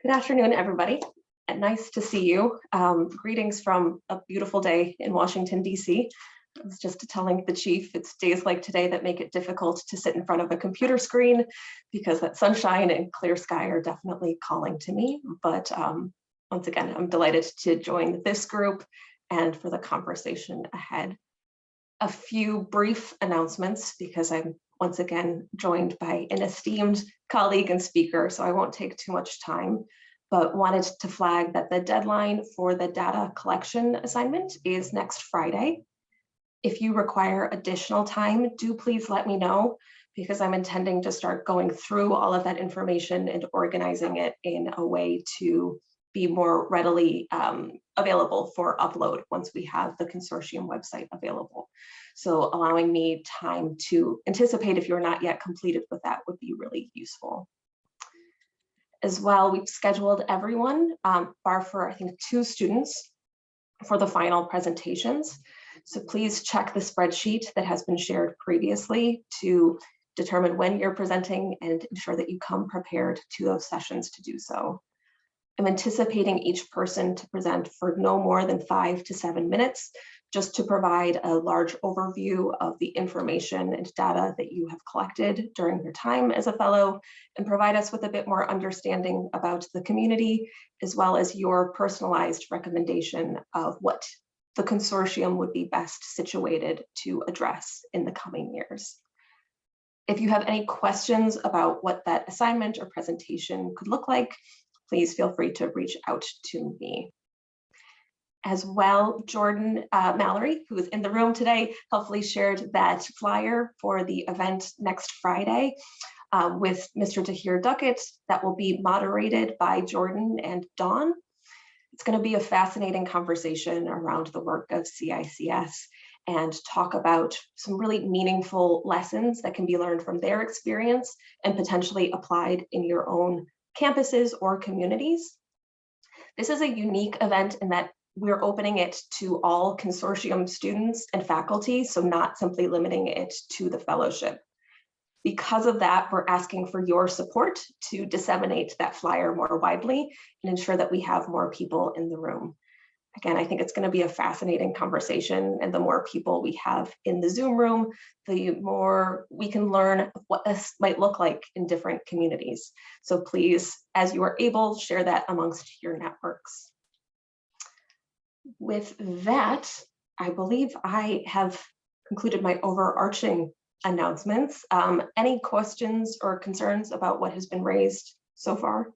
Good afternoon, everybody. And nice to see you. Greetings from a beautiful day in Washington, D.C. I was just telling the chief, it's days like today that make it difficult to sit in front of a computer screen because that sunshine and clear sky are definitely calling to me. But once again, I'm delighted to join this group and for the conversation ahead. A few brief announcements because I'm once again joined by an esteemed colleague and speaker, so I won't take too much time, but wanted to flag that the deadline for the data collection assignment is next Friday. If you require additional time, do please let me know because I'm intending to start going through all of that information and organizing it in a way to be more readily available for upload once we have the consortium website available. So allowing me time to anticipate if you're not yet completed with that would be really useful. As well, we've scheduled everyone, bar for I think 2 students for the final presentations. So please check the spreadsheet that has been shared previously to determine when you're presenting and ensure that you come prepared to those sessions to do so. I'm anticipating each person to present for no more than 5 to 7 minutes, just to provide a large overview of the information and data that you have collected during your time as a fellow, and provide us with a bit more understanding about the community, as well as your personalized recommendation of what the consortium would be best situated to address in the coming years. If you have any questions about what that assignment or presentation could look like, please feel free to reach out to me. As well, Jordan Mallory, who is in the room today, helpfully shared that flyer for the event next Friday with Mr. Tahir Duckett that will be moderated by Jordan and Dawn. It's going to be a fascinating conversation around the work of CICS and talk about some really meaningful lessons that can be learned from their experience and potentially applied in your own campuses or communities. This is a unique event in that we're opening it to all consortium students and faculty, so not simply limiting it to the fellowship. Because of that, we're asking for your support to disseminate that flyer more widely and ensure that we have more people in the room. Again, I think it's going to be a fascinating conversation, and the more people we have in the Zoom room, the more we can learn what this might look like in different communities. So please, as you are able, share that amongst your networks. With that, I believe I have concluded my overarching announcements. Any questions or concerns about what has been raised so far?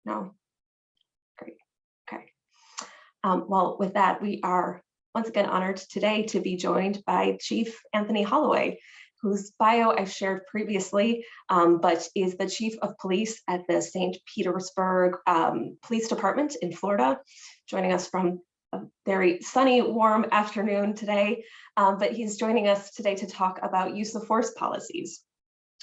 No? Great. Okay. Well, with that, we are once again honored today to be joined by Chief Anthony Holloway, whose bio I've shared previously, but is the Chief of Police at the St. Petersburg Police Department in Florida, joining us from a very sunny, warm afternoon today. But he's joining us today to talk about use of force policies.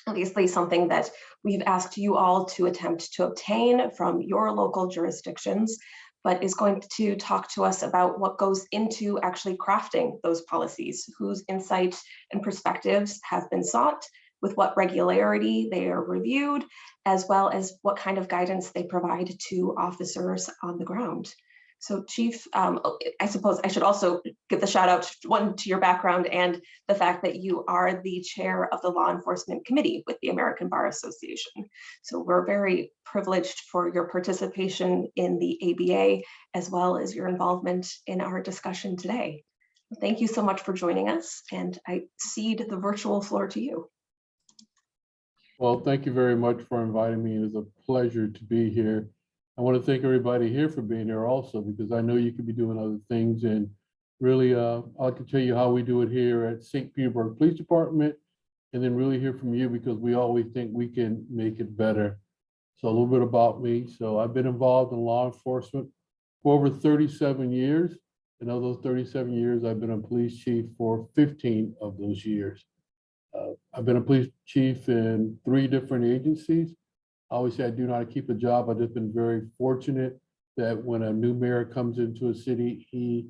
Obviously, something that we've asked you all to attempt to obtain from your local jurisdictions, but is going to talk to us about what goes into actually crafting those policies, whose insight and perspectives have been sought, with what regularity they are reviewed, as well as what kind of guidance they provide to officers on the ground. So Chief, I suppose I should also give the shout out to your background and the fact that you are the chair of the Law Enforcement Committee with the American Bar Association. So we're very privileged for your participation in the ABA, as well as your involvement in our discussion today. Thank you so much for joining us, and I cede the virtual floor to you. Well, thank you very much for inviting me. It is a pleasure to be here. I want to thank everybody here for being here also, because I know you could be doing other things, and really I can tell you how we do it here at St. Petersburg Police Department, and then really hear from you because we always think we can make it better. So a little bit about me. So I've been involved in law enforcement for over 37 years. And of those 37 years, I've been a police chief for 15 of those years. I've been a police chief in 3 different agencies. I always say I do not keep a job. I've just been very fortunate that when a new mayor comes into a city, he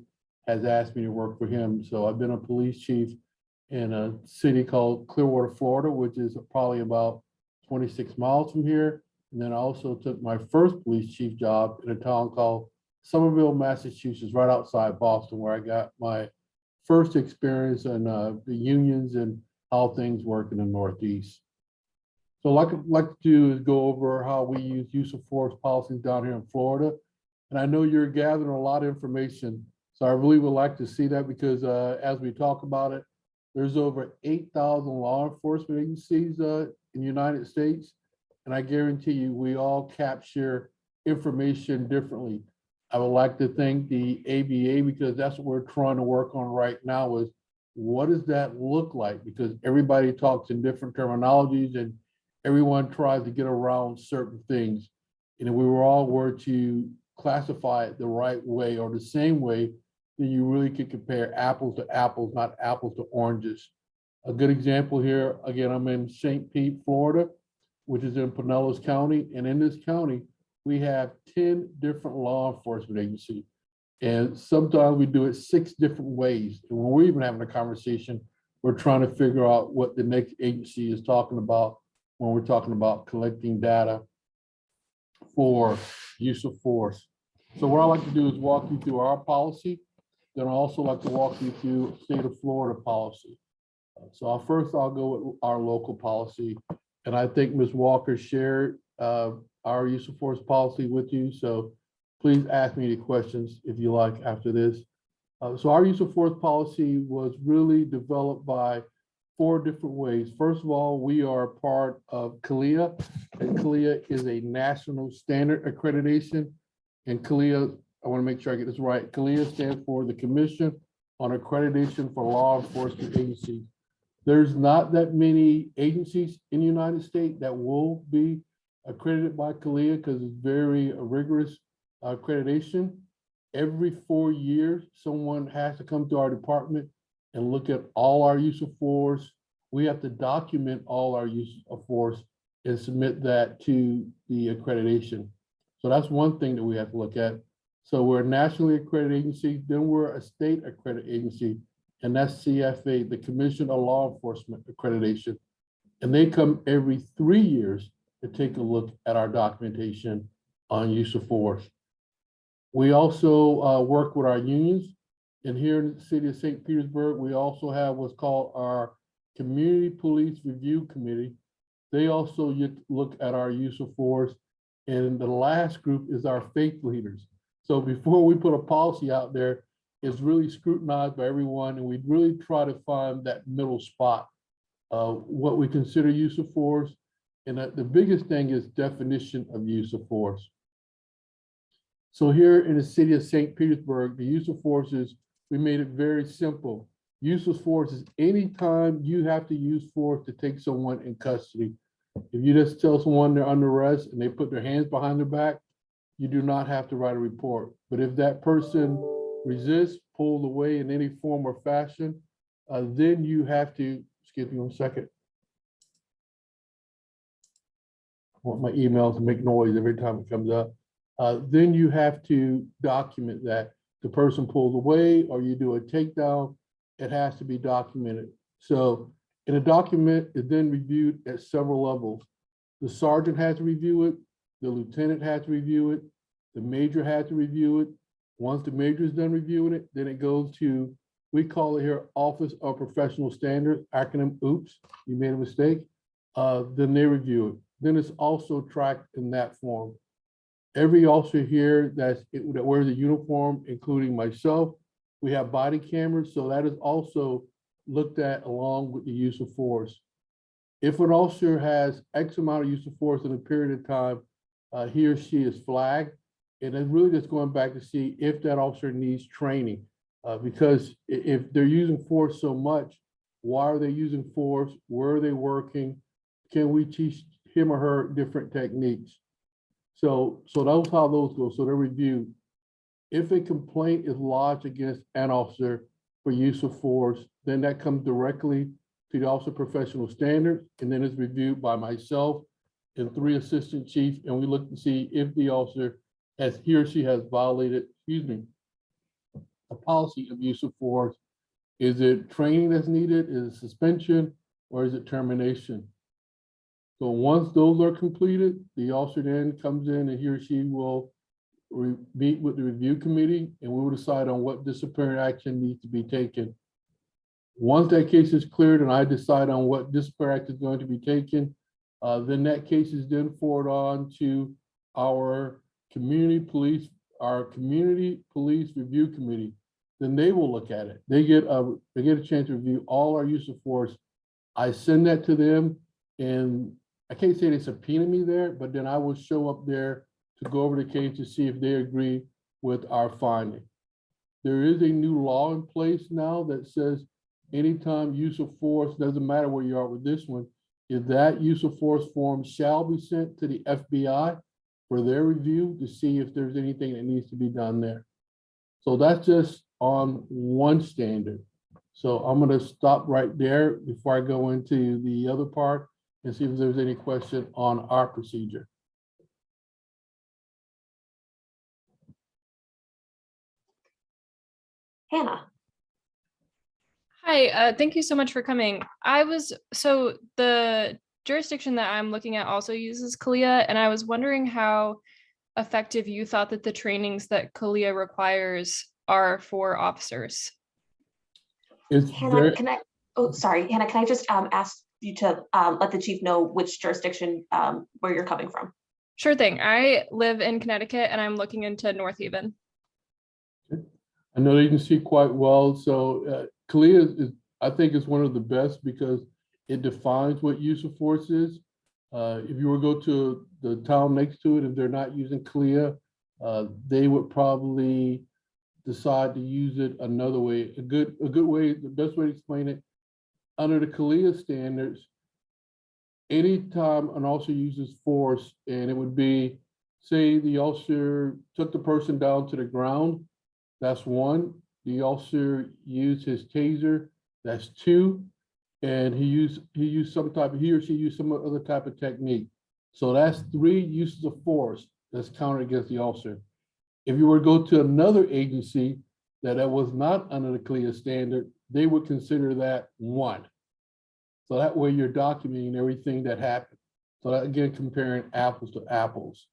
has asked me to work for him. So I've been a police chief in a city called Clearwater, Florida, which is probably about 26 miles from here. And then I also took my first police chief job in a town called Somerville, Massachusetts, right outside Boston, where I got my first experience in the unions and how things work in the Northeast. So like I'd like to do is go over how we use of force policies down here in Florida. And I know you're gathering a lot of information. So I really would like to see that because as we talk about it, there's over 8,000 law enforcement agencies in the United States. And I guarantee you, we all capture information differently. I would like to thank the ABA because that's what we're trying to work on right now is what does that look like? Because everybody talks in different terminologies and everyone tries to get around certain things. And if we were to classify it the right way or the same way, then you really could compare apples to apples, not apples to oranges. A good example here, again, I'm in St. Pete, Florida, which is in Pinellas County. And in this county, we have 10 different law enforcement agencies. And sometimes we do it 6 different ways. And when we're even having a conversation, we're trying to figure out what the next agency is talking about when we're talking about collecting data for use of force. So what I like to do is walk you through our policy. Then I also like to walk you through state of Florida policy. So I'll go with our local policy. And I think Ms. Walker shared our use of force policy with you. So please ask me any questions if you like after this. So our use of force policy was really developed by 4 different ways. First of all, we are part of CALEA, and CALEA is a national standard accreditation. And CALEA, I want to make sure I get this right. CALEA stands for the Commission on Accreditation for Law Enforcement Agencies. There's not that many agencies in the United States that will be accredited by CALEA because it's very rigorous accreditation. Every 4 years, someone has to come to our department and look at all our use of force. We have to document all our use of force and submit that to the accreditation. So that's one thing that we have to look at. So we're a nationally accredited agency, then we're a state accredited agency, and that's CFA, the Commission on Law Enforcement Accreditation. And they come every 3 years to take a look at our documentation on use of force. We also work with our unions. And here in the city of St. Petersburg, we also have what's called our Community Police Review Committee. They also look at our use of force. And the last group is our faith leaders. So before we put a policy out there, it's really scrutinized by everyone. And we really try to find that middle spot, what we consider use of force. And the biggest thing is definition of use of force. So here in the city of St. Petersburg, the use of force is, we made it very simple. Use of force is anytime you have to use force to take someone in custody. If you just tell someone they're under arrest and they put their hands behind their back, you do not have to write a report. But if that person resists, pulls away in any form or fashion, then you have to, excuse me 1 second. I want my emails to make noise every time it comes up. Then you have to document that the person pulled away or you do a takedown, it has to be documented. So in a document is then reviewed at several levels. The sergeant has to review it, the lieutenant has to review it, the major has to review it. Once the major is done reviewing it, then it goes to, we call it here Office of Professional Standards, acronym OOPS, you made a mistake, then they review it. Then it's also tracked in that form. Every officer here that wears a uniform, including myself, we have body cameras, so that is also looked at along with the use of force. If an officer has X amount of use of force in a period of time, he or she is flagged, and it's really just going back to see if that officer needs training, because if they're using force so much, why are they using force? Where are they working? Can we teach him or her different techniques? So that's how those go. So they're reviewed. If a complaint is lodged against an officer for use of force, then that comes directly to the Office of Professional Standards, and then it's reviewed by myself and 3 assistant chiefs, and we look to see if the officer he or she has violated, a policy of use of force. Is it training that's needed? Is it suspension, or is it termination? So once those are completed, the officer then comes in and he or she will meet with the review committee, and we will decide on what disciplinary action needs to be taken. Once that case is cleared and I decide on what disciplinary action is going to be taken, then that case is then forwarded on to our community police review committee. Then they will look at it. They get a chance to review all our use of force. I send that to them, and I can't say they subpoena me there, but then I will show up there to go over the case to see if they agree with our finding. There is a new law in place now that says anytime use of force, doesn't matter where you are with this one, if that use of force form shall be sent to the FBI for their review to see if there's anything that needs to be done there. So that's just on one standard. So I'm going to stop right there before I go into the other part and see if there's any question on our procedure. Hannah. Hi, thank you so much for coming. So the jurisdiction that I'm looking at also uses CALIA, and I was wondering how effective you thought that the trainings that CALIA requires are for officers. Hannah, Hannah, can I just ask you to let the chief know which jurisdiction where you're coming from? Sure thing. I live in Connecticut and I'm looking into North Haven. I know the agency quite well. So CALIA is, I think, is one of the best because it defines what use of force is. If you were to go to the town next to it, if they're not using CALIA, they would probably decide to use it another way. A good way, the best way to explain it, under the CALIA standards, anytime an officer uses force, and it would be, say the officer took the person down to the ground, that's one. The officer used his taser, that's two. And he or she used some other type of technique. So that's three uses of force that's counted against the officer. If you were to go to another agency that was not under the CALIA standard, they would consider that one. So that way you're documenting everything that happened. So that, again, comparing apples to apples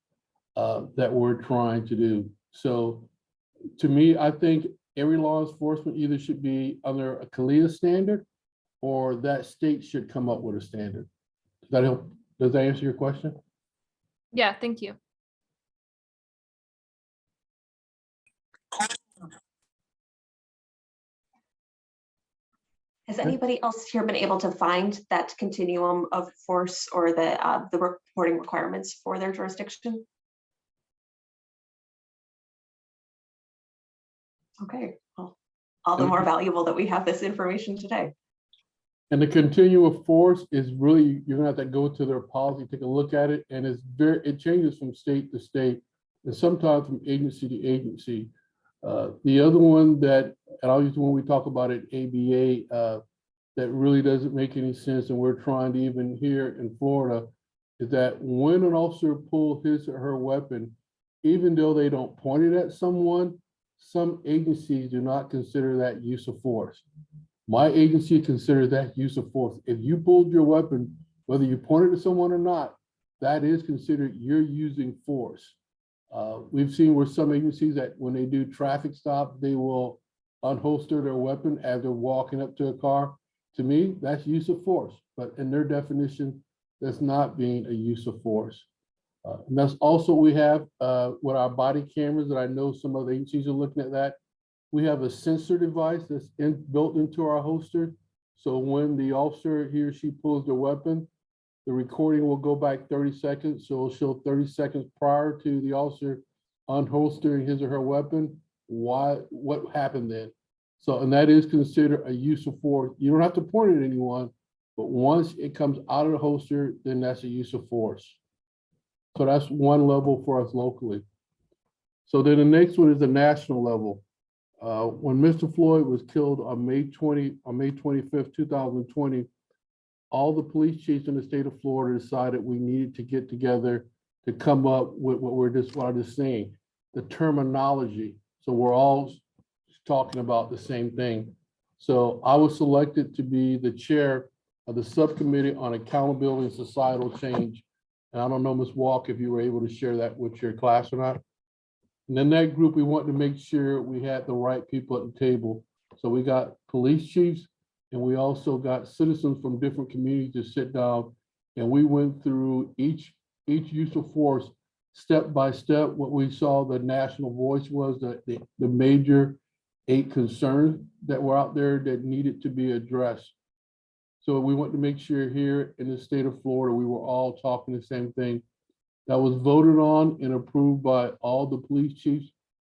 that we're trying to do. So to me, I think every law enforcement either should be under a CALIA standard or that state should come up with a standard. Does that help? Does that answer your question? Yeah, thank you. Has anybody else here been able to find that continuum of force or the reporting requirements for their jurisdiction? Okay, well, all the more valuable that we have this information today. And the continuum of force is really, you're gonna have to go to their policy, take a look at it, and it changes from state to state, and sometimes from agency to agency. The other one that, and I'll use the one we talk about at ABA, that really doesn't make any sense, and we're trying to even here in Florida, is that when an officer pulls his or her weapon, even though they don't point it at someone, some agencies do not consider that use of force. My agency considers that use of force. If you pulled your weapon, whether you pointed at someone or not, that is considered you're using force. We've seen where some agencies that when they do traffic stops, they will unholster their weapon as they're walking up to a car. To me, that's use of force, but in their definition, that's not being a use of force. And that's also we have with our body cameras that I know some other agencies are looking at that. We have a sensor device that's built into our holster. So when the officer, he or she pulls their weapon, the recording will go back 30 seconds. So it'll show 30 seconds prior to the officer unholstering his or her weapon, what happened then. So, and that is considered a use of force. You don't have to point it at anyone, but once it comes out of the holster, then that's a use of force. So that's one level for us locally. So then the next one is the national level. When Mr. Floyd was killed on May 25th, 2020, all the police chiefs in the state of Florida decided we needed to get together to come up with what I just saying, the terminology. So we're all talking about the same thing. So I was selected to be the chair of the Subcommittee on Accountability and Societal Change. And I don't know, Ms. Walk, if you were able to share that with your class or not. And in that group, we wanted to make sure we had the right people at the table. So we got police chiefs, and we also got citizens from different communities to sit down. And we went through each use of force step by step. What we saw the national voice was the major 8 concerns that were out there that needed to be addressed. So we want to make sure here in the state of Florida, we were all talking the same thing. That was voted on and approved by all the police chiefs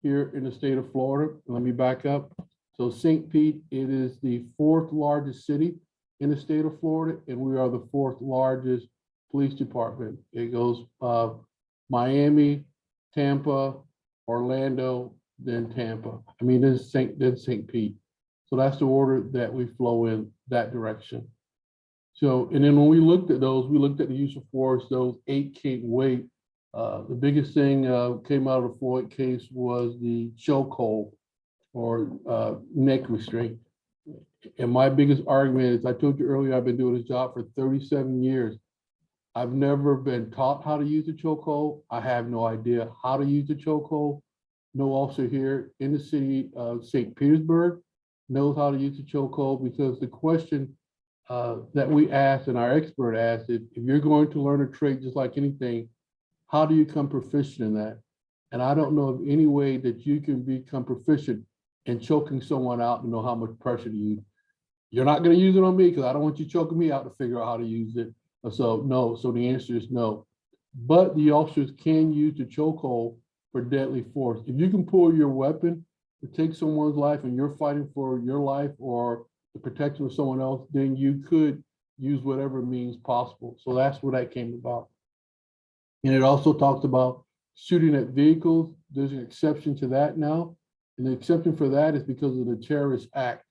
here in the state of Florida. Let me back up. So St. Pete, it is the 4th largest city in the state of Florida, and we are the 4th largest police department. It goes Miami, Tampa, Orlando, then Tampa. I mean, then St. Pete. So that's the order that we flow in that direction. So, and then when we looked at those, we looked at the use of force, those 8 can't wait. The biggest thing came out of the Floyd case was the chokehold or neck restraint. And my biggest argument is, I told you earlier, I've been doing this job for 37 years. I've never been taught how to use the chokehold. I have no idea how to use the chokehold. No officer here in the city of St. Petersburg knows how to use the chokehold, because the question that we asked and our expert asked, if you're going to learn a trade just like anything, how do you become proficient in that? And I don't know of any way that you can become proficient in choking someone out and know how much pressure to use. You're not going to use it on me because I don't want you choking me out to figure out how to use it. So no, so the answer is no. But the officers can use the chokehold for deadly force. If you can pull your weapon to take someone's life and you're fighting for your life or the protection of someone else, then you could use whatever means possible. So that's what that came about. And it also talks about shooting at vehicles. There's an exception to that now. And the exception for that is because of the Terrorist Act.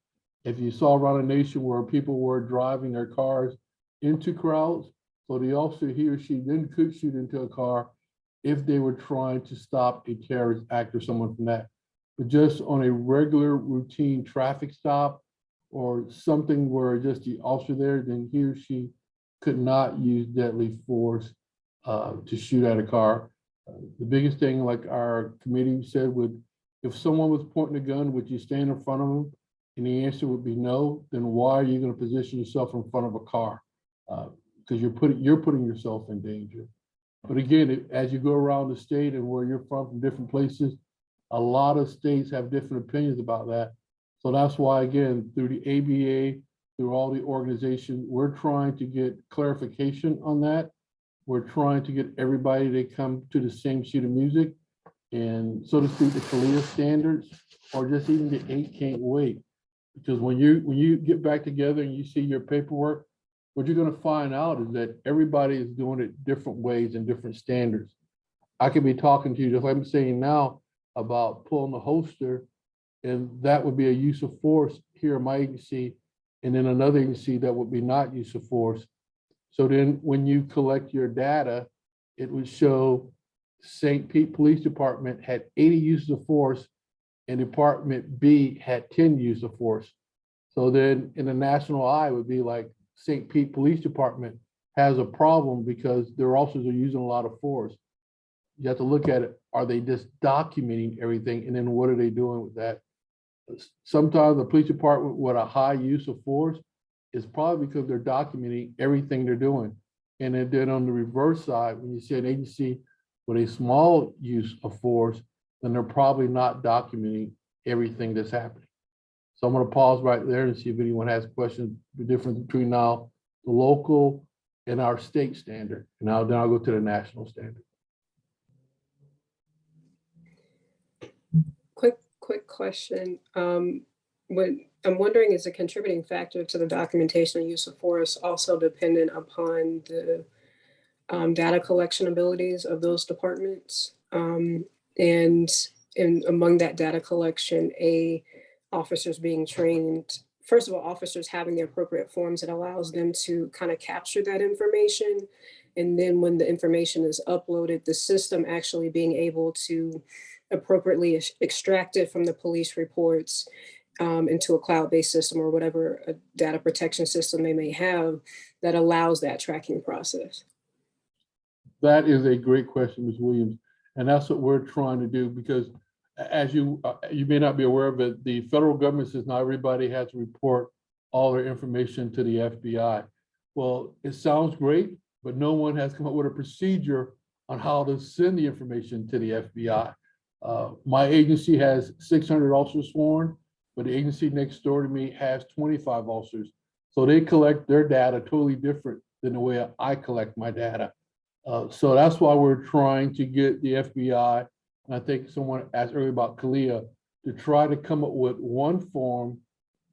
If you saw around the nation where people were driving their cars into crowds, so the officer, he or she then could shoot into a car if they were trying to stop a terrorist act or someone from that. But just on a regular routine traffic stop or something where just the officer there, then he or she could not use deadly force to shoot at a car. The biggest thing, like our committee said, would, if someone was pointing a gun, would you stand in front of them? And the answer would be no. Then why are you going to position yourself in front of a car? Because you're putting yourself in danger. But again, as you go around the state and where you're from different places, a lot of states have different opinions about that. So that's why, again, through the ABA, through all the organizations, we're trying to get clarification on that. We're trying to get everybody to come to the same sheet of music, and so to speak, the CALEA standards, or just even the 8 can't wait. Because when you get back together and you see your paperwork, what you're going to find out is that everybody is doing it different ways and different standards. I could be talking to you, just like I'm saying now, about pulling the holster, and that would be a use of force here in my agency, and then another agency that would be not use of force. So then when you collect your data, it would show St. Pete Police Department had 80 uses of force and Department B had 10 uses of force. So then in the national eye, it would be like St. Pete Police Department has a problem because their officers are using a lot of force. You have to look at it. Are they just documenting everything? And then what are they doing with that? Sometimes the police department with a high use of force is probably because they're documenting everything they're doing. And then on the reverse side, when you see an agency with a small use of force, then they're probably not documenting everything that's happening. So I'm going to pause right there and see if anyone has questions, the difference between now the local and our state standard. And now then I'll go to the national standard. Quick question. What I'm wondering, is a contributing factor to the documentation and use of force also dependent upon the data collection abilities of those departments? And among that data collection, officers being trained, first of all, officers having the appropriate forms that allows them to kind of capture that information. And then when the information is uploaded, the system actually being able to appropriately extract it from the police reports, into a cloud-based system or whatever a data protection system they may have that allows that tracking process? That is a great question, Ms. Williams. And that's what we're trying to do, because as you may not be aware of it, the federal government says now everybody has to report all their information to the FBI. Well, it sounds great, but no one has come up with a procedure on how to send the information to the FBI. My agency has 600 officers sworn, but the agency next door to me has 25 officers. So they collect their data totally different than the way I collect my data. So that's why we're trying to get the FBI, and I think someone asked earlier about CALIA, to try to come up with one form,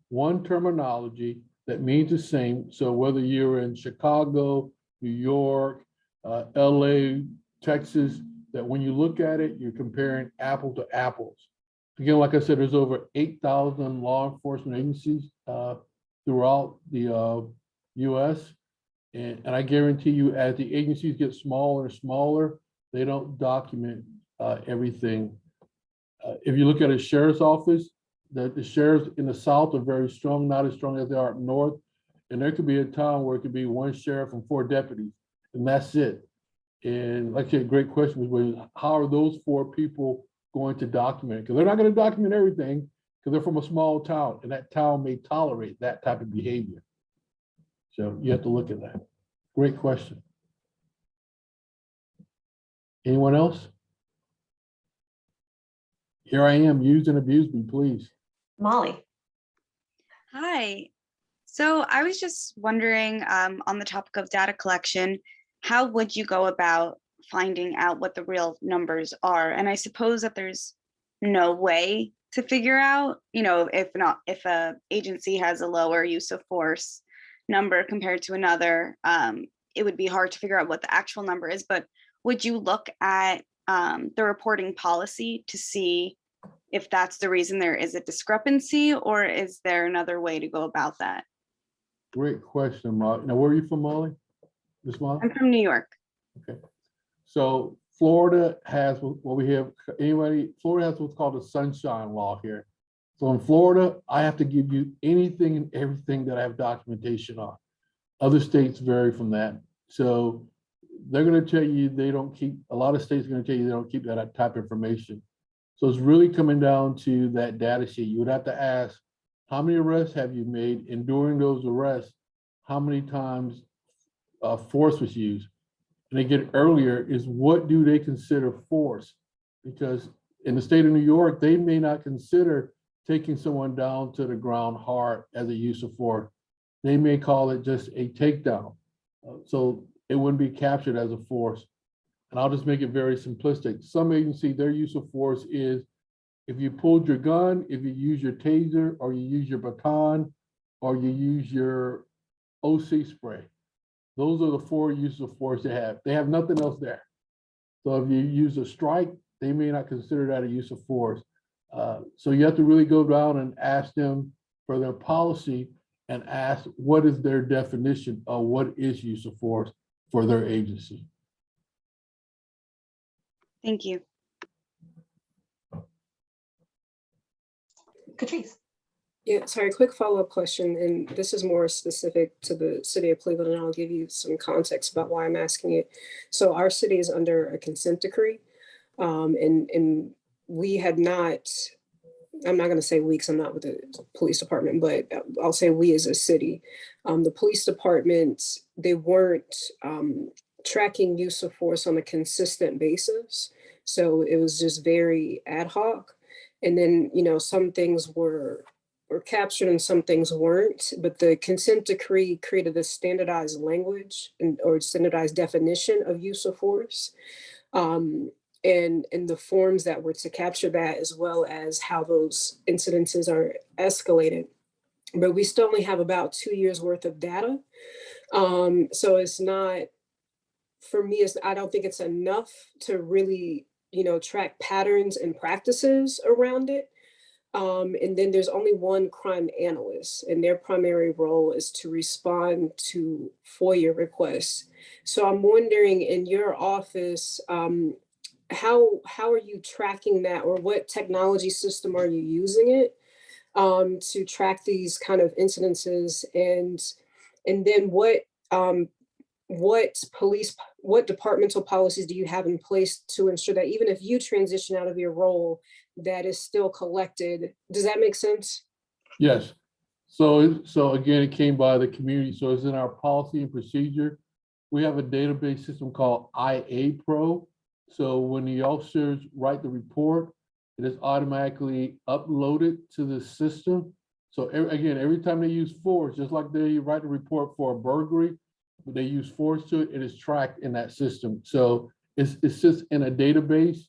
one terminology that means the same. So whether you're in Chicago, New York, LA, Texas, that when you look at it, you're comparing apple to apples. Again, like I said, there's over 8,000 law enforcement agencies throughout the US. And I guarantee you, as the agencies get smaller and smaller, they don't document everything. If you look at a sheriff's office, the sheriffs in the South are very strong, not as strong as they are up north. And there could be a town where it could be one sheriff and 4 deputies, and that's it. And like I said, great question was, how are those 4 people going to document it? Because they're not going to document everything, because they're from a small town, and that town may tolerate that type of behavior. So you have to look at that. Great question. Anyone else? Here I am, use and abuse me, please. Molly. Hi. So I was just wondering, on the topic of data collection, how would you go about finding out what the real numbers are? And I suppose that there's no way to figure out, if a agency has a lower use of force number compared to another, it would be hard to figure out what the actual number is. But would you look at the reporting policy to see if that's the reason there is a discrepancy, or is there another way to go about that? Great question, Molly. Now, where are you from, Molly? Miss Molly? I'm from New York. Okay. So Florida has what we have, Florida has what's called a sunshine law here. So in Florida, I have to give you anything and everything that I have documentation on. Other states vary from that. So they're going to tell you they don't keep, a lot of states are going to tell you they don't keep that type of information. So it's really coming down to that data sheet. You would have to ask, how many arrests have you made? And during those arrests, how many times force was used? And they get earlier is, what do they consider force? Because in the state of New York, they may not consider taking someone down to the ground hard as a use of force. They may call it just a takedown. So it wouldn't be captured as a force. And I'll just make it very simplistic. Some agency, their use of force is if you pulled your gun, if you use your taser, or you use your baton, or you use your OC spray. Those are the 4 uses of force they have. They have nothing else there. So if you use a strike, they may not consider that a use of force. So you have to really go down and ask them for their policy and ask what is their definition of what is use of force for their agency. Thank you. Catrice. Yeah, sorry, quick follow-up question, and this is more specific to the city of Cleveland, and I'll give you some context about why I'm asking it. So our city is under a consent decree, and we had not, I'm not going to say we because I'm not with the police department, but I'll say we as a city. The police department, they weren't tracking use of force on a consistent basis. So it was just very ad hoc. And then, some things were captured and some things weren't, but the consent decree created a standardized language or standardized definition of use of force. And the forms that were to capture that, as well as how those incidences are escalated. But we still only have about 2 years worth of data. So it's not, for me, I don't think it's enough to really, track patterns and practices around it. And then there's only one crime analyst, and their primary role is to respond to FOIA requests. So I'm wondering, in your office, how are you tracking that, or what technology system are you using it? to track these kind of incidences, and then what departmental policies do you have in place to ensure that even if you transition out of your role, that is still collected? Does that make sense? Yes. So again, it came by the community. So it's in our policy and procedure. We have a database system called IA Pro. So when the officers write the report, it is automatically uploaded to the system. So again, every time they use force, just like they write a report for a burglary, but they use force to it, it is tracked in that system. So it sits in a database.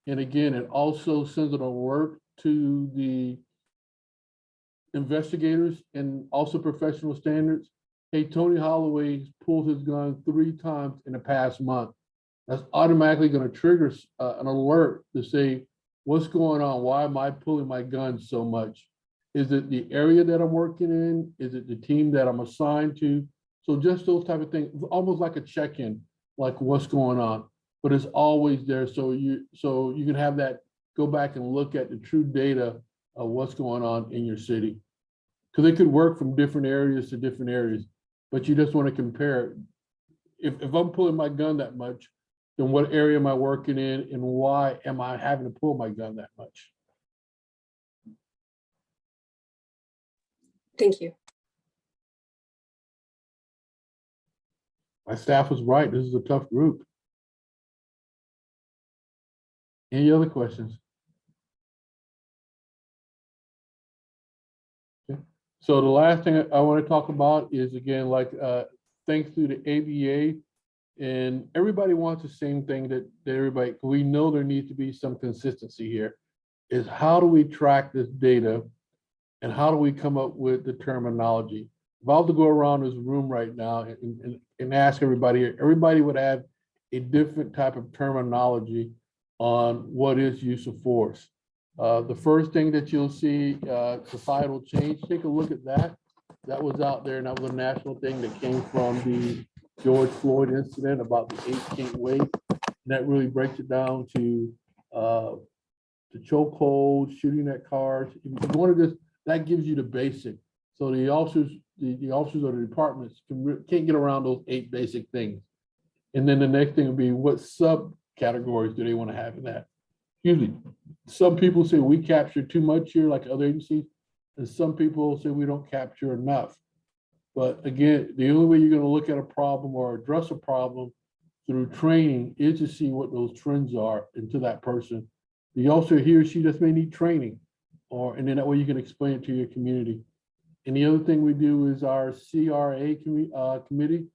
And again, it also sends an alert to the investigators and also professional standards. Hey, Tony Holloway pulled his gun 3 times in the past month. That's automatically going to trigger an alert to say, what's going on? Why am I pulling my gun so much? Is it the area that I'm working in? Is it the team that I'm assigned to? So just those type of things, almost like a check-in, like what's going on, but it's always there. So you can have that, go back and look at the true data of what's going on in your city. Because it could work from different areas to different areas, but you just want to compare. If I'm pulling my gun that much, then what area am I working in and why am I having to pull my gun that much? Thank you. My staff was right. This is a tough group. Any other questions? Okay. So the last thing I want to talk about is, again, like thanks to the ABA, and everybody wants the same thing that everybody, we know there needs to be some consistency here, is how do we track this data and how do we come up with the terminology? If I was to go around this room right now and ask everybody here, everybody would have a different type of terminology on what is use of force. The first thing that you'll see, societal change, take a look at that. That was out there, and that was a national thing that came from the George Floyd incident about the 8 weight. And that really breaks it down to the chokehold, shooting at cars. If you want to just, that gives you the basic. So the officers, the officers of the departments can't get around those 8 basic things. And then the next thing would be, what subcategories do they want to have in that? Usually, some people say we capture too much here, like other agencies, and some people say we don't capture enough. But again, the only way you're going to look at a problem or address a problem through training is to see what those trends are into that person. The officer, he or she just may need training, and then that way you can explain it to your community. And the other thing we do is our CRA committee.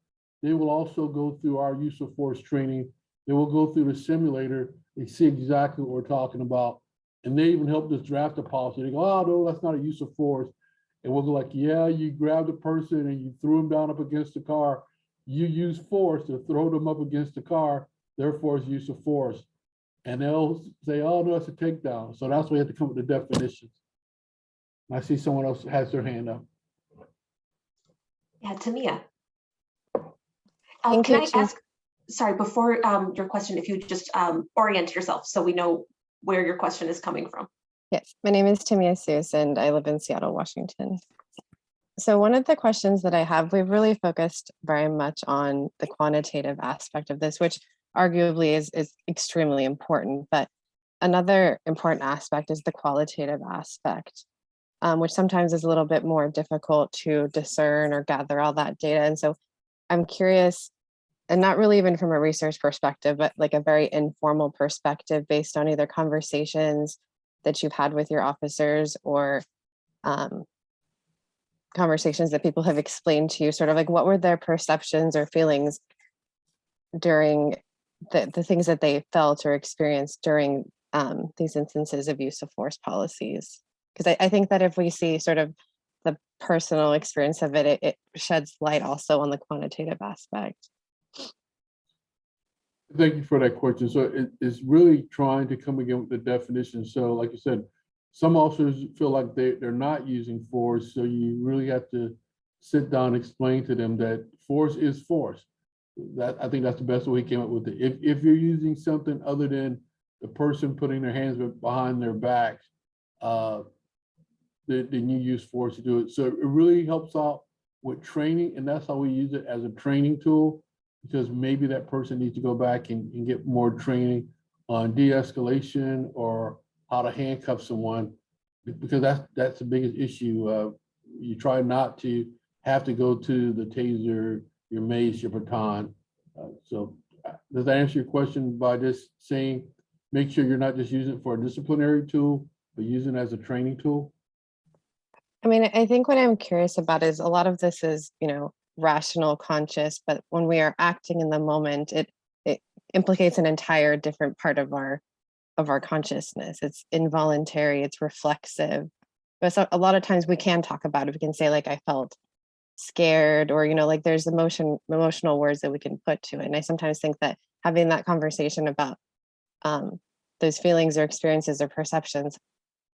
They will also go through our use of force training. They will go through the simulator. They see exactly what we're talking about. And they even helped us draft a policy. They go, oh, no, that's not a use of force. And we'll go like, yeah, you grabbed a person and you threw them down up against the car. You use force to throw them up against the car. Therefore, it's use of force. And they'll say, oh, no, it's a takedown. So that's why you have to come up with the definitions. I see someone else has their hand up. Yeah, Tamia. Thank Can you, I ask, sorry, before your question, if you just orient yourself so we know where your question is coming from. Yes, my name is Tamia Seuss and I live in Seattle, Washington. So one of the questions that I have, we've really focused very much on the quantitative aspect of this, which arguably is extremely important. But another important aspect is the qualitative aspect, which sometimes is a little bit more difficult to discern or gather all that data. And so I'm curious, and not really even from a research perspective, but like a very informal perspective based on either conversations that you've had with your officers or conversations that people have explained to you, sort of like what were their perceptions or feelings during the things that they felt or experienced during these instances of use of force policies? Because I think that if we see sort of the personal experience of it, it sheds light also on the quantitative aspect. Thank you for that question. So it's really trying to come again with the definition. So like you said, some officers feel like they're not using force. So you really have to sit down and explain to them that force is force. That, I think that's the best way he came up with it. If you're using something other than the person putting their hands behind their back, than you use force to do it. So it really helps out with training, and that's how we use it as a training tool, because maybe that person needs to go back and get more training on de-escalation or how to handcuff someone, because that's the biggest issue. You try not to have to go to the taser, your mace, your baton. Does that answer your question by just saying, make sure you're not just using it for a disciplinary tool, but using it as a training tool? I mean, I think what I'm curious about is a lot of this is, you know, rational, conscious, but when we are acting in the moment, it implicates an entire different part of our consciousness. It's involuntary, it's reflexive. But so a lot of times we can talk about it. We can say, like, I felt scared, or, you know, like there's emotional words that we can put to it. And I sometimes think that having that conversation about those feelings or experiences or perceptions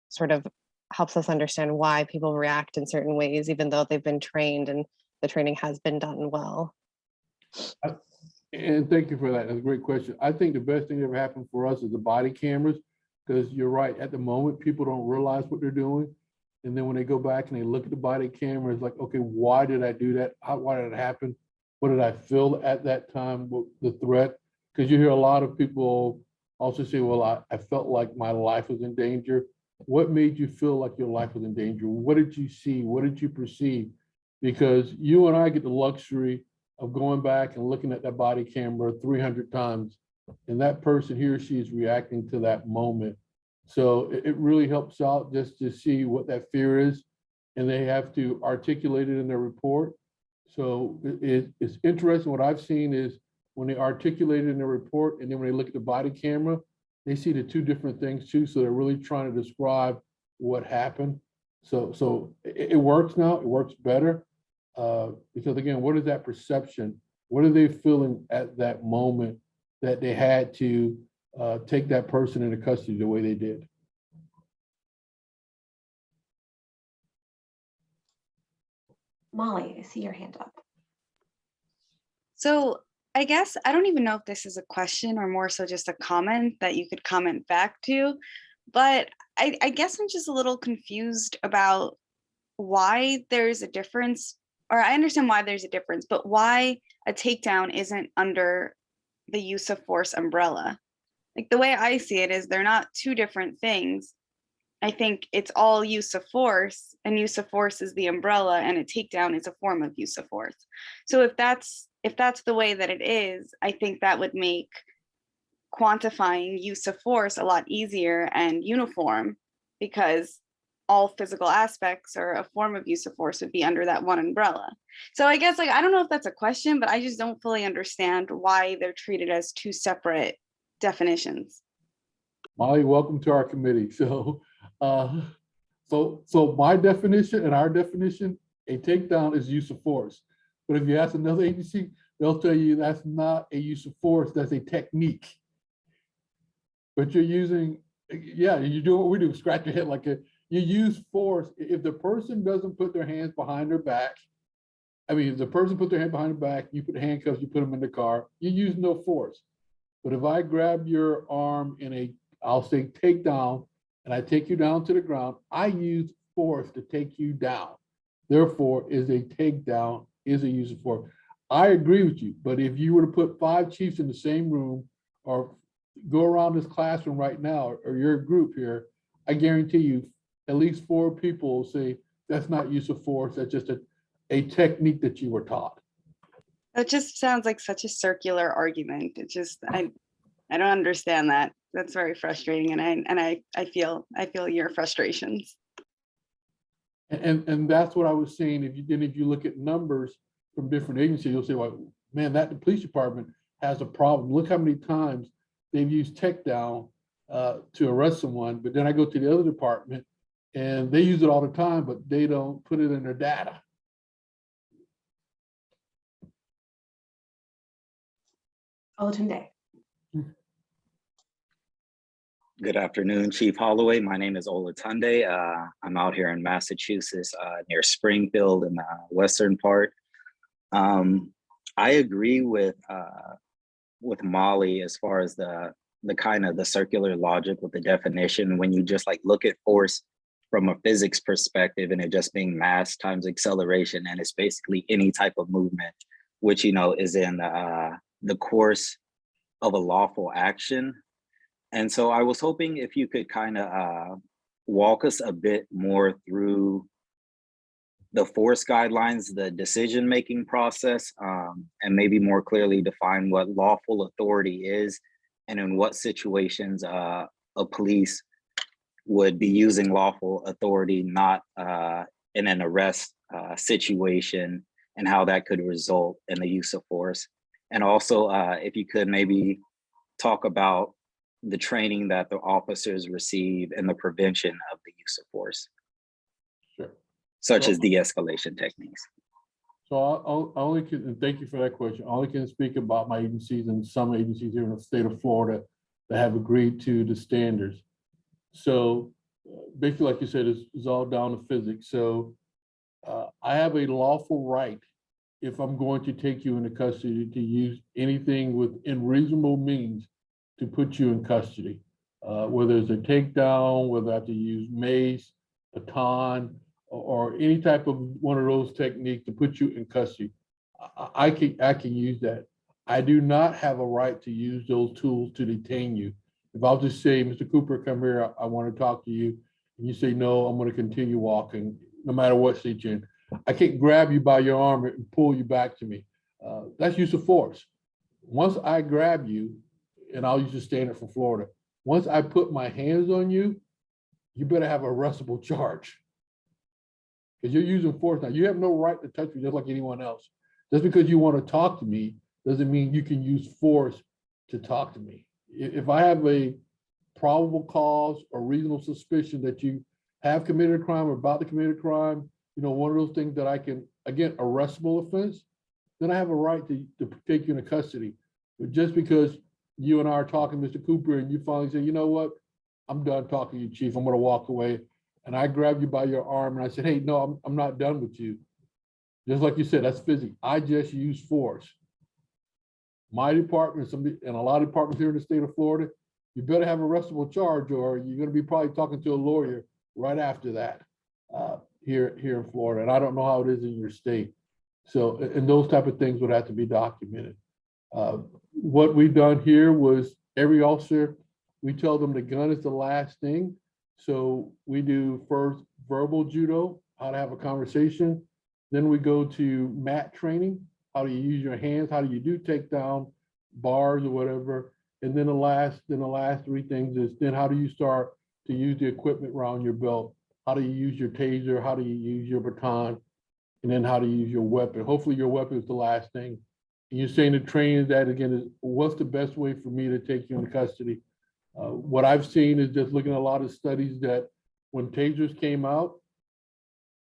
sort of helps us understand why people react in certain ways, even though they've been trained and the training has been done well. And thank you for that. That's a great question. I think the best thing that ever happened for us is the body cameras, because you're right. At the moment, people don't realize what they're doing. And then when they go back and they look at the body camera, it's like, okay, why did I do that? Why did it happen? What did I feel at that time? The threat? Because you hear a lot of people also say, well, I felt like my life was in danger. What made you feel like your life was in danger? What did you see? What did you perceive? Because you and I get the luxury of going back and looking at that body camera 300 times, and that person, he or she, is reacting to that moment. So it really helps out just to see what that fear is, and they have to articulate it in their report. So it's interesting. What I've seen is when they articulate it in their report, and then when they look at the body camera, they see the two different things too. So they're really trying to describe what happened. So it works now. It works better because, again, what is that perception? What are they feeling at that moment that they had to take that person into custody the way they did? Molly, I see your hand up. So I guess I don't even know if this is a question or more so just a comment that you could comment back to, but I guess I'm just a little confused about why there's a difference, or I understand why there's a difference, but why a takedown isn't under the use of force umbrella. Like, the way I see it is they're not two different things. I think it's all use of force, and use of force is the umbrella, and a takedown is a form of use of force. So if that's the way that it is, I think that would make quantifying use of force a lot easier and uniform, because all physical aspects or a form of use of force would be under that one umbrella. So I guess, like, I don't know if that's a question, but I just don't fully understand why they're treated as two separate definitions. Molly, welcome to our committee. So my definition and our definition, a takedown is use of force. But if you ask another agency, they'll tell you that's not a use of force, that's a technique. But you're using, yeah, you do what we do, scratch your head like you use force. If the person doesn't put their hands behind their back, I mean, if the person put their hand behind their back, you put handcuffs, you put them in the car, you use no force. But if I grab your arm in a, I'll say takedown, and I take you down to the ground, I use force to take you down. Therefore, is a takedown, is a use of force. I agree with you, but if you were to put 5 chiefs in the same room or go around this classroom right now, or your group here, I guarantee you at least 4 people will say, that's not use of force, that's just a technique that you were taught. That just sounds like such a circular argument. It just, I don't understand that. That's very frustrating, and I feel your frustrations. And that's what I was saying. If you look at numbers from different agencies, you'll say, well, man, the police department has a problem. Look how many times they've used takedown to arrest someone. But then I go to the other department and they use it all the time, but they don't put it in their data. Olatunde. Good afternoon, Chief Holloway. My name is Olatunde. I'm out here in Massachusetts, near Springfield in the western part. I agree with Molly as far as the kind of the circular logic with the definition. When you just like look at force from a physics perspective, and it just being mass times acceleration, and it's basically any type of movement, which, you know, is in the course of a lawful action. And so I was hoping if you could kind of walk us a bit more through the force guidelines, the decision-making process, and maybe more clearly define what lawful authority is, and in what situations a police would be using lawful authority, not in an arrest situation, and how that could result in the use of force. And also, if you could maybe talk about the training that the officers receive and the prevention of the use of force, Sure. such So- as de-escalation techniques. So I only can, and thank you for that question. I only can speak about my agencies and some agencies here in the state of Florida that have agreed to the standards. So basically, like you said, it's all down to physics. So I have a lawful right, if I'm going to take you into custody, to use anything within reasonable means to put you in custody. Whether it's a takedown, whether I have to use mace, baton, or any type of one of those techniques to put you in custody, I can use that. I do not have a right to use those tools to detain you. If I'll just say, Mr. Cooper, come here, I want to talk to you, and you say, no, I'm going to continue walking, no matter what state you're in, I can't grab you by your arm and pull you back to me. That's use of force. Once I grab you, and I'll use the standard for Florida, once I put my hands on you, you better have a arrestable charge. Because you're using force now. You have no right to touch me just like anyone else. Just because you want to talk to me doesn't mean you can use force to talk to me. If I have a probable cause or reasonable suspicion that you have committed a crime or about to commit a crime, you know, one of those things that I can, again, arrestable offense, then I have a right to take you into custody. But just because you and I are talking, Mr. Cooper, and you finally say, you know what, I'm done talking to you, Chief, I'm going to walk away. And I grab you by your arm and I said, hey, no, I'm not done with you. Just like you said, that's physics. I just use force. My department, and a lot of departments here in the state of Florida, you better have a arrestable charge, or you're going to be probably talking to a lawyer right after that here in Florida. And I don't know how it is in your state. So, and those type of things would have to be documented. What we've done here was every officer, we tell them the gun is the last thing. So we do first verbal judo, how to have a conversation. Then we go to mat training. How do you use your hands? How do you do takedown bars or whatever? And then the last three things is then how do you start to use the equipment around your belt? How do you use your taser? How do you use your baton? And then how to use your weapon. Hopefully your weapon is the last thing. And you're saying the training that again is what's the best way for me to take you into custody? What I've seen is just looking at a lot of studies that when tasers came out,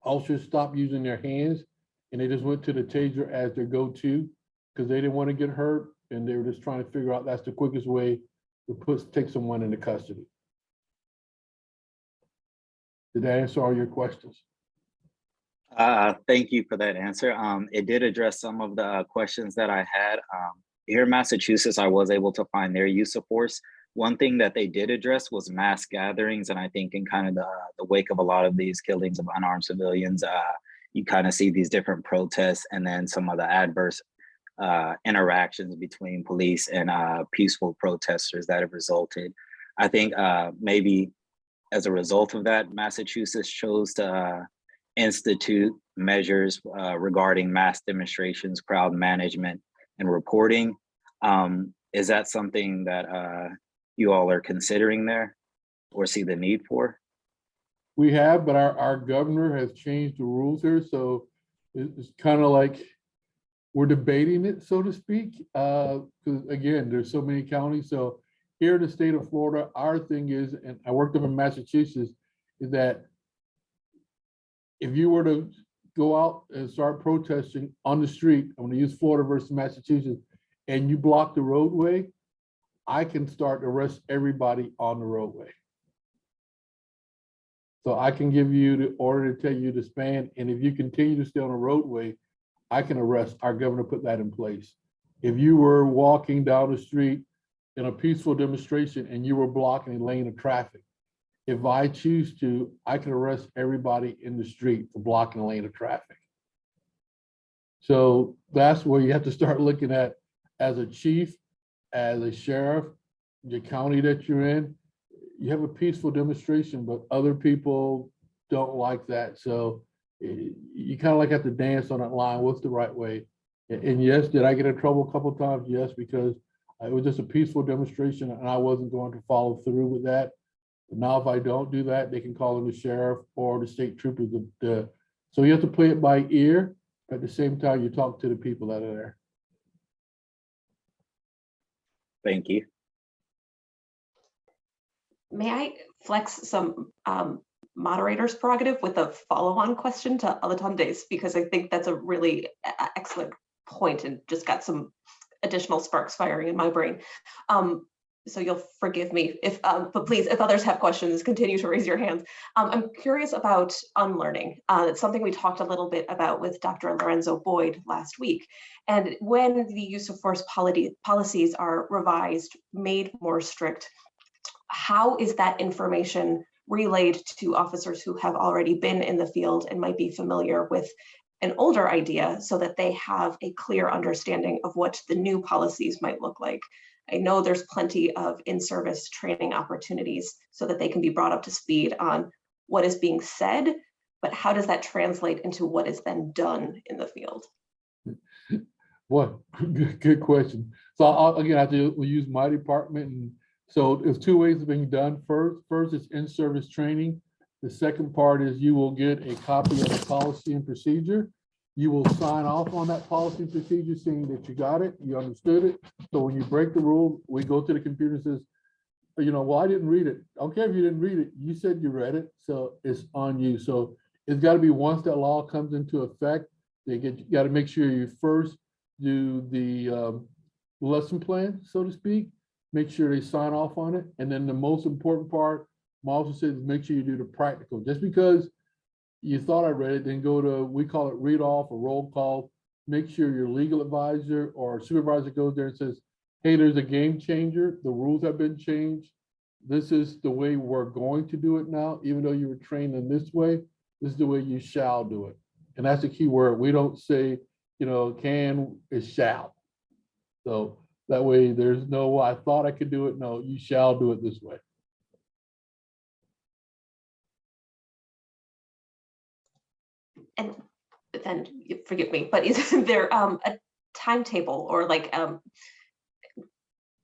officers stopped using their hands and they just went to the taser as their go-to because they didn't want to get hurt and they were just trying to figure out that's the quickest way to take someone into custody. Did that answer all your questions? Thank you for that answer. It did address some of the questions that I had. Here in Massachusetts, I was able to find their use of force. One thing that they did address was mass gatherings. And I think in kind of the wake of a lot of these killings of unarmed civilians, you kind of see these different protests and then some of the adverse interactions between police and peaceful protesters that have resulted. I think maybe as a result of that, Massachusetts chose to institute measures regarding mass demonstrations, crowd management, and reporting. Is that something that you all are considering there or see the need for? We have, but our governor has changed the rules here. So it's kind of like we're debating it, so to speak. Because again, there's so many counties. So here in the state of Florida, our thing is, and I worked up in Massachusetts, is that if you were to go out and start protesting on the street, I'm going to use Florida versus Massachusetts, and you block the roadway, I can start to arrest everybody on the roadway. So I can give you the order to tell you to span, and if you continue to stay on the roadway, I can arrest. Our governor put that in place. If you were walking down the street in a peaceful demonstration and you were blocking a lane of traffic, if I choose to, I can arrest everybody in the street for blocking a lane of traffic. So that's where you have to start looking at as a chief, as a sheriff, the county that you're in. You have a peaceful demonstration, but other people don't like that. So you kind of like have to dance on that line. What's the right way? And yes, did I get in trouble a couple of times? Yes, because it was just a peaceful demonstration and I wasn't going to follow through with that. But now if I don't do that, they can call in the sheriff or the state troopers. So you have to play it by ear. At the same time, you talk to the people that are there. Thank you. May I flex some moderator's prerogative with a follow-on question to Olatunde's, because I think that's a really excellent point and just got some additional sparks firing in my brain. So you'll forgive me if, but please, if others have questions, continue to raise your hands. I'm curious about unlearning. It's something we talked a little bit about with Dr. Lorenzo Boyd last week. And when the use of force policies are revised, made more strict, how is that information relayed to officers who have already been in the field and might be familiar with an older idea so that they have a clear understanding of what the new policies might look like? I know there's plenty of in-service training opportunities so that they can be brought up to speed on what is being said, but how does that translate into what is then done in the field? What good question. So again, we'll use my department. And so there's two ways of being done. First is in-service training. The second part is you will get a copy of the policy and procedure. You will sign off on that policy and procedure saying that you got it, you understood it. So when you break the rule, we go to the computer and says, well, I didn't read it. I don't care if you didn't read it. You said you read it, so it's on you. So it's got to be once that law comes into effect, you got to make sure you first do the lesson plan, so to speak. Make sure they sign off on it. And then the most important part, my officer says, make sure you do the practical. Just because you thought I read it, then go to, we call it read off or roll call. Make sure your legal advisor or supervisor goes there and says, hey, there's a game changer. The rules have been changed. This is the way we're going to do it now. Even though you were trained in this way, this is the way you shall do it. And that's the key word. We don't say, can, is shall. So that way there's no, I thought I could do it. No, you shall do it this way. And then, forgive me, but is there a timetable or like,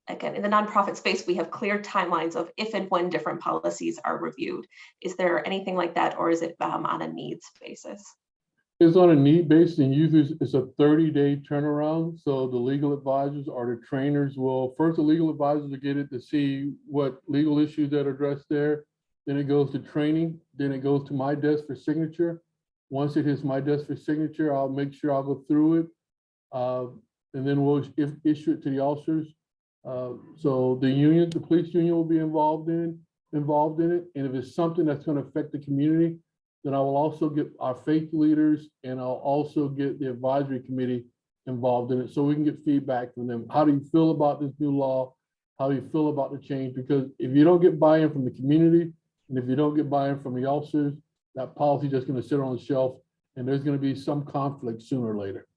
again, in the nonprofit space, we have clear timelines of if and when different policies are reviewed. Is there anything like that, or is it on a needs basis? It's on a need basis, and usually it's a 30-day turnaround. So the legal advisors or the trainers will, first the legal advisors will get it to see what legal issues that are addressed there. Then it goes to training. Then it goes to my desk for signature. Once it hits my desk for signature, I'll make sure I'll go through it. And then we'll issue it to the officers. So the union, the police union will be involved in it. And if it's something that's going to affect the community, then I will also get our faith leaders and I'll also get the advisory committee involved in it so we can get feedback from them. How do you feel about this new law? How do you feel about the change? Because if you don't get buy-in from the community and if you don't get buy-in from the officers, that policy is just going to sit on the shelf and there's going to be some conflict sooner or later.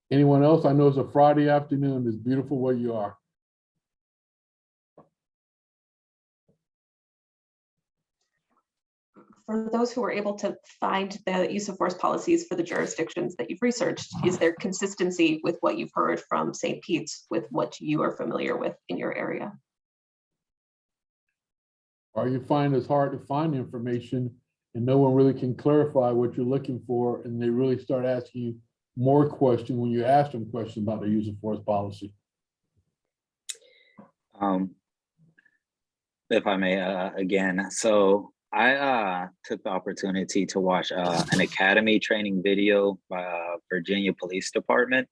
Anyone else? I know it's a Friday afternoon. It's beautiful where you are. For those who were able to find the use of force policies for the jurisdictions that you've researched, is there consistency with what you've heard from St. Pete's with what you are familiar with in your area? Or you find it's hard to find information and no one really can clarify what you're looking for and they really start asking you more questions when you ask them questions about the use of force policy. If I may, again, so I took the opportunity to watch an academy training video by Virginia Police Department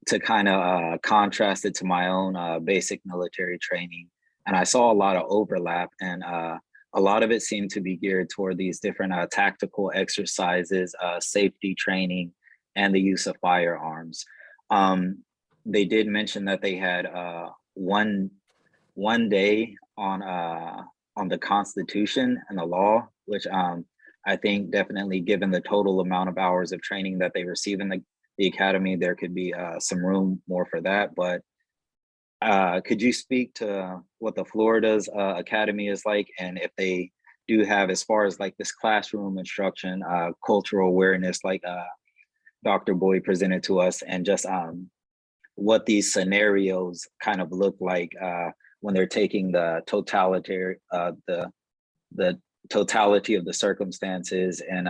to kind of contrast it to my own basic military training. And I saw a lot of overlap and a lot of it seemed to be geared toward these different tactical exercises, safety training, and the use of firearms. They did mention that they had one day on the Constitution and the law, which I think definitely, given the total amount of hours of training that they receive in the academy, there could be some room more for that. But could you speak to what the Florida's academy is like, and if they do have, as far as like this classroom instruction, cultural awareness, like Dr. Boyd presented to us, and just what these scenarios kind of look like when they're taking the totality of the circumstances, and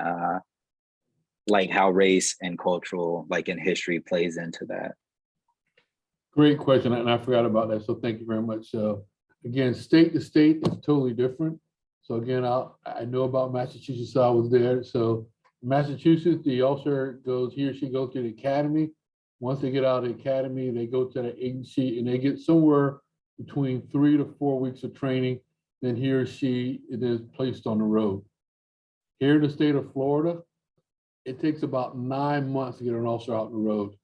like how race and cultural, like in history, plays into that. Great question, and I forgot about that, so thank you very much. So again, state to state is totally different. So again, I know about Massachusetts, so I was there. So Massachusetts, the officer goes, he or she goes to the academy. Once they get out of the academy, they go to the agency and they get somewhere between 3 to 4 weeks of training. Then he or she is placed on the road. Here in the state of Florida, it takes about 9 months to get an officer out on the road.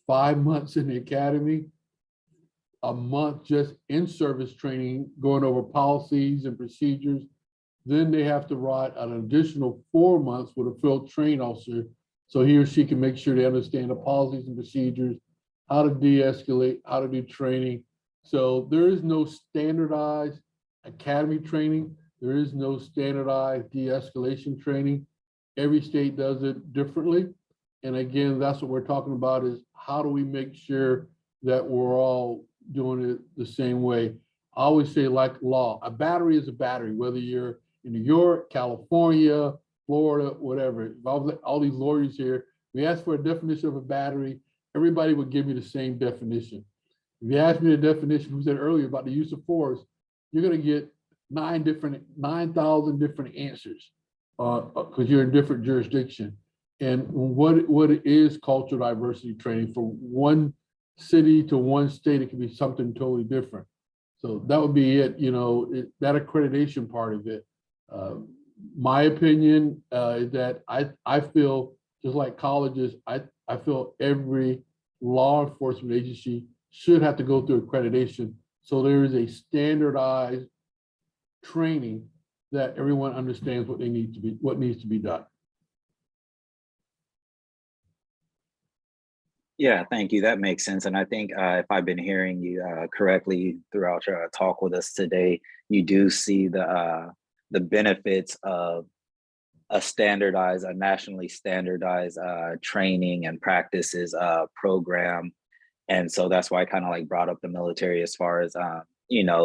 5 months in the academy, a month just in service training, going over policies and procedures. Then they have to ride an additional 4 months with a field trained officer, so he or she can make sure they understand the policies and procedures, how to de-escalate, how to do training. So there is no standardized academy training. There is no standardized de-escalation training. Every state does it differently. And again, that's what we're talking about, is how do we make sure that we're all doing it the same way? I always say, like law, a battery is a battery, whether you're in New York, California, Florida, whatever. All these lawyers here, we ask for a definition of a battery, everybody would give me the same definition. If you ask me the definition, we said earlier about the use of force, you're gonna get 9,000 different answers because you're in different jurisdiction. And what is cultural diversity training? For one city to one state, it can be something totally different. So that would be it, that accreditation part of it. My opinion is that I feel, just like colleges, I feel every law enforcement agency should have to go through accreditation. So there is a standardized training that everyone understands what needs to be done. Yeah, thank you. That makes sense. And I think if I've been hearing you correctly throughout your talk with us today, you do see the benefits of a nationally standardized training and practices program. And so that's why I kind of like brought up the military, as far as,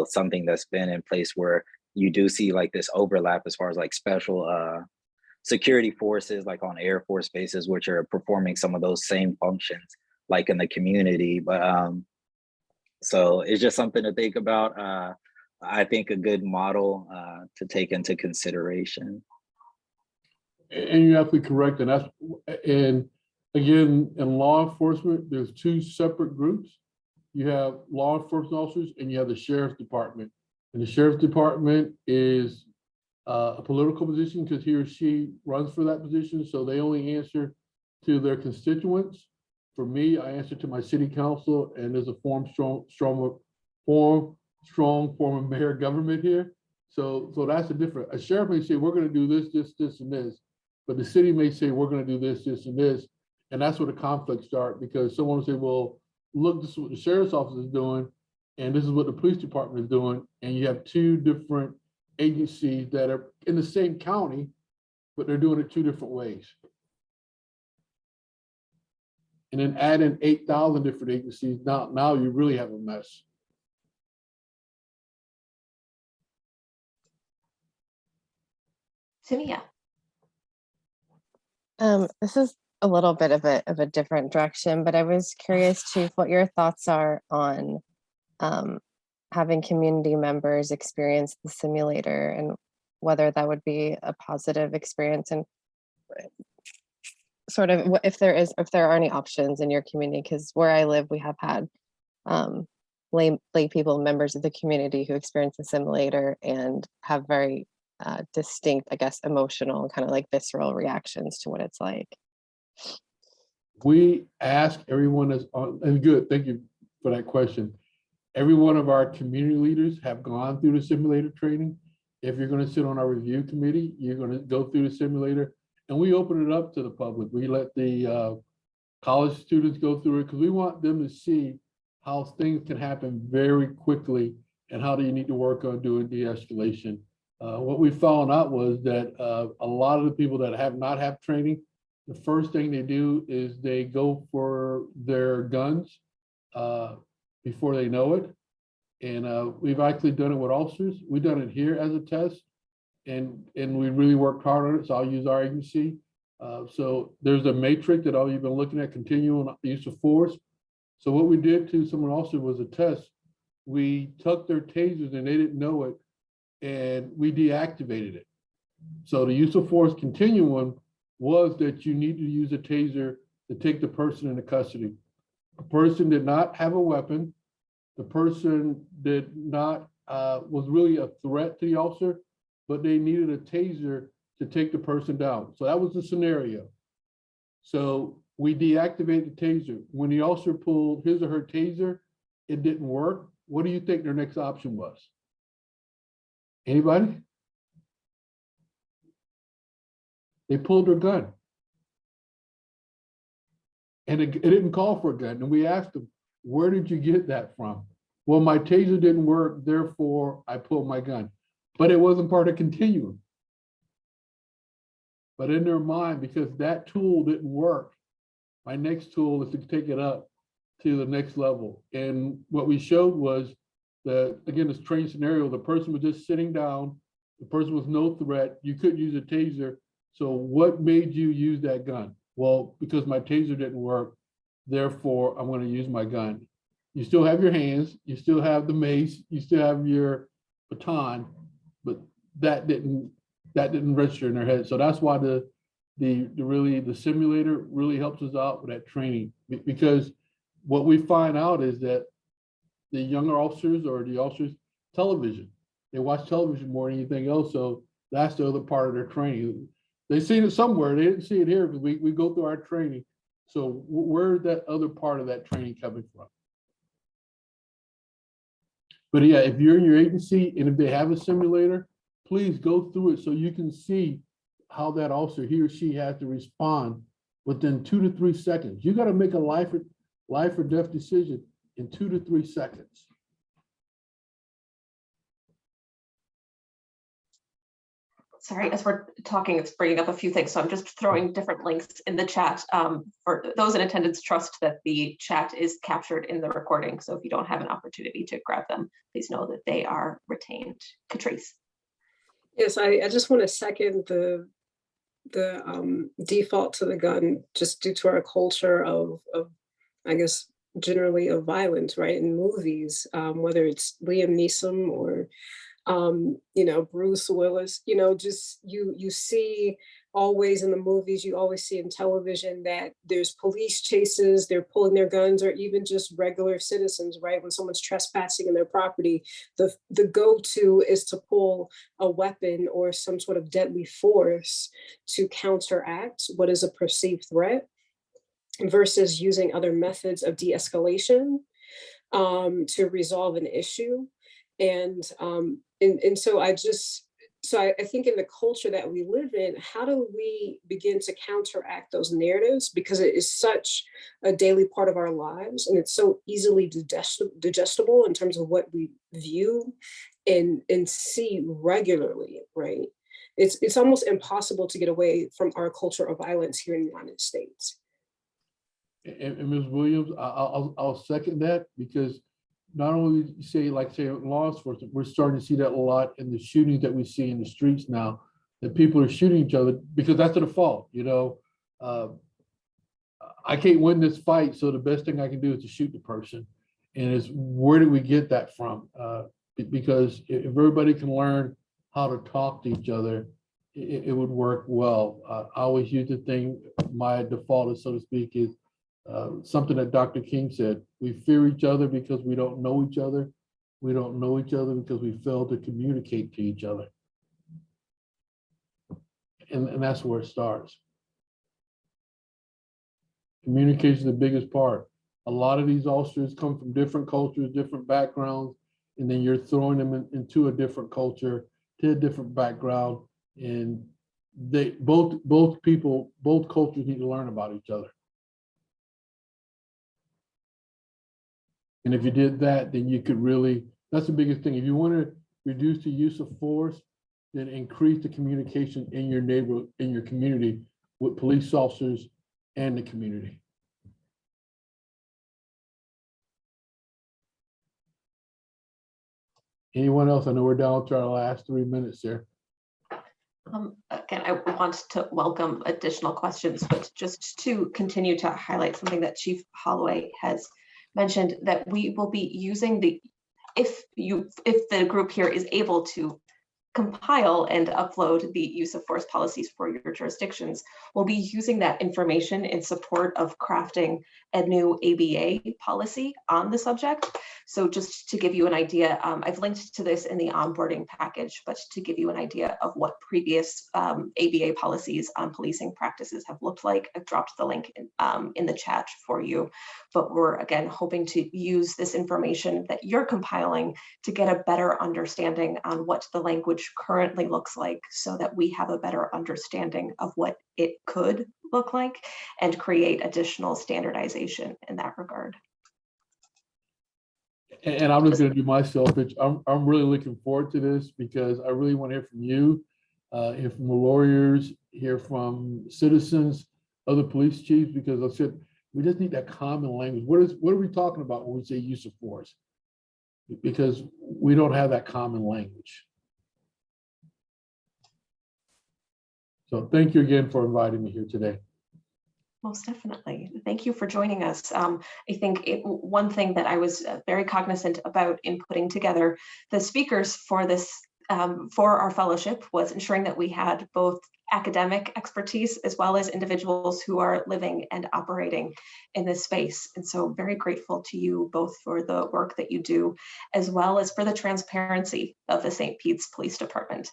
something that's been in place where you do see like this overlap as far as like special security forces, like on Air Force bases, which are performing some of those same functions like in the community. But so it's just something to think about. I think a good model to take into consideration. And you're absolutely correct. And again, in law enforcement, there's two separate groups. You have law enforcement officers and you have the sheriff's department. And the sheriff's department is a political position because he or she runs for that position. So they only answer to their constituents. For me, I answer to my city council, and there's a strong form of mayor government here. So that's a different. A sheriff may say, we're going to do this, this, and this. But the city may say, we're going to do this, this, and this. And that's where the conflicts start, because someone will say, well, look, this is what the sheriff's office is doing, and this is what the police department is doing. And you have two different agencies that are in the same county, but they're doing it two different ways. And then add in 8,000 different agencies, now you really have a mess. Tamia. This is a little bit of a different direction, but I was curious, Chief, what your thoughts are on having community members experience the simulator, and whether that would be a positive experience, and sort of if there are any options in your community, because where I live, we have had lay people, members of the community, who experience the simulator and have very distinct, I guess, emotional, kind of like visceral reactions to what it's like. We ask everyone that's on, and good, thank you for that question. Every one of our community leaders have gone through the simulator training. If you're going to sit on our review committee, you're going to go through the simulator, and we open it up to the public. We let the college students go through it because we want them to see how things can happen very quickly and how do you need to work on doing de-escalation. What we found out was that a lot of the people that have not had training, the first thing they do is they go for their guns before they know it. And we've actually done it with officers. We've done it here as a test, and we really worked hard on it. So I'll use our agency. So there's a matrix that all you've been looking at, continuing use of force. So what we did to someone also was a test. We took their tasers and they didn't know it, and we deactivated it. So the use of force continuum was that you need to use a taser to take the person into custody. A person did not have a weapon. The person did not, was really a threat to the officer, but they needed a taser to take the person down. So that was the scenario. So we deactivated the taser. When the officer pulled his or her taser, it didn't work. What do you think their next option was? Anybody? They pulled their gun. And it didn't call for a gun. And we asked them, where did you get that from? Well, my taser didn't work, therefore I pulled my gun. But it wasn't part of continuum. But in their mind, because that tool didn't work, my next tool is to take it up to the next level. And what we showed was that, again, this train scenario, the person was just sitting down, the person was no threat, you couldn't use a taser. So what made you use that gun? Well, because my taser didn't work, therefore I'm going to use my gun. You still have your hands, you still have the mace, you still have your baton, but that didn't register in their head. So that's why the simulator really helps us out with that training, because what we find out is that the younger officers or the officers, television, they watch television more than anything else. So that's the other part of their training. They seen it somewhere. They didn't see it here because we go through our training. So where's that other part of that training coming from? But yeah, if you're in your agency and if they have a simulator, please go through it so you can see how that officer, he or she, has to respond within 2 to 3 seconds. You got to make a life or death decision in 2 to 3 seconds. Sorry, as we're talking, it's bringing up a few things. So I'm just throwing different links in the chat. For those in attendance, trust that the chat is captured in the recording. So if you don't have an opportunity to grab them, please know that they are retained. Catrice. Yes, I just want to second the default to the gun, just due to our culture of I guess, generally of violence, right? In movies, whether it's Liam Neeson or Bruce Willis, just you see always in the movies, you always see in television that there's police chases, they're pulling their guns, or even just regular citizens, right? When someone's trespassing in their property, the go-to is to pull a weapon or some sort of deadly force to counteract what is a perceived threat, versus using other methods of de-escalation to resolve an issue. And so I think in the culture that we live in, how do we begin to counteract those narratives? Because it is such a daily part of our lives, and it's so easily digestible in terms of what we view and see regularly, right? It's almost impossible to get away from our culture of violence here in the United States. And Ms. Williams, I'll second that, because not only say law enforcement, we're starting to see that a lot in the shootings that we see in the streets now, that people are shooting each other because that's the default. I can't win this fight, so the best thing I can do is to shoot the person. And it's, where do we get that from? Because if everybody can learn how to talk to each other, it would work well. I always use the thing, my default is, so to speak, is something that Dr. King said: we fear each other because we don't know each other. We don't know each other because we fail to communicate to each other. And that's where it starts. Communication is the biggest part. A lot of these officers come from different cultures, different backgrounds, and then you're throwing them into a different culture, to a different background, and they both cultures need to learn about each other. And if you did that, then you could really, that's the biggest thing. If you want to reduce the use of force, then increase the communication in your neighborhood, in your community, with police officers and the community. Anyone else? I know we're down to our last 3 minutes here. Again, I want to welcome additional questions, but just to continue to highlight something that Chief Holloway has mentioned, that we will be using if the group here is able to compile and upload the use of force policies for your jurisdictions, we'll be using that information in support of crafting a new ABA policy on the subject. So just to give you an idea, I've linked to this in the onboarding package, but to give you an idea of what previous ABA policies on policing practices have looked like, I've dropped the link in the chat for you. But we're, again, hoping to use this information that you're compiling to get a better understanding on what the language currently looks like, so that we have a better understanding of what it could look like and create additional standardization in that regard. And I'm just going to do my selfish. I'm really looking forward to this, because I really want to hear from you, hear from the lawyers, hear from citizens, other police chiefs, because I said we just need that common language. What are we talking about when we say use of force? Because we don't have that common language. So thank you again for inviting me here today. Most definitely. Thank you for joining us. I think one thing that I was very cognizant about in putting together the speakers for this, for our fellowship, was ensuring that we had both academic expertise as well as individuals who are living and operating in this space. And so very grateful to you both for the work that you do, as well as for the transparency of the St. Pete's Police Department.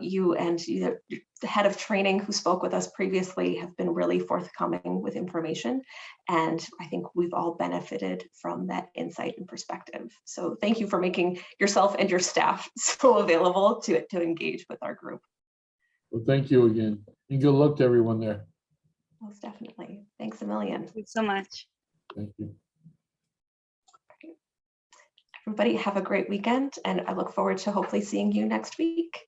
You and the head of training who spoke with us previously have been really forthcoming with information. And I think we've all benefited from that insight and perspective. So thank you for making yourself and your staff so available to engage with our group. Well, thank you again, and good luck to everyone there. Most definitely. Thanks a million. Thanks so much. Thank you. Everybody have a great weekend, and I look forward to hopefully seeing you next week.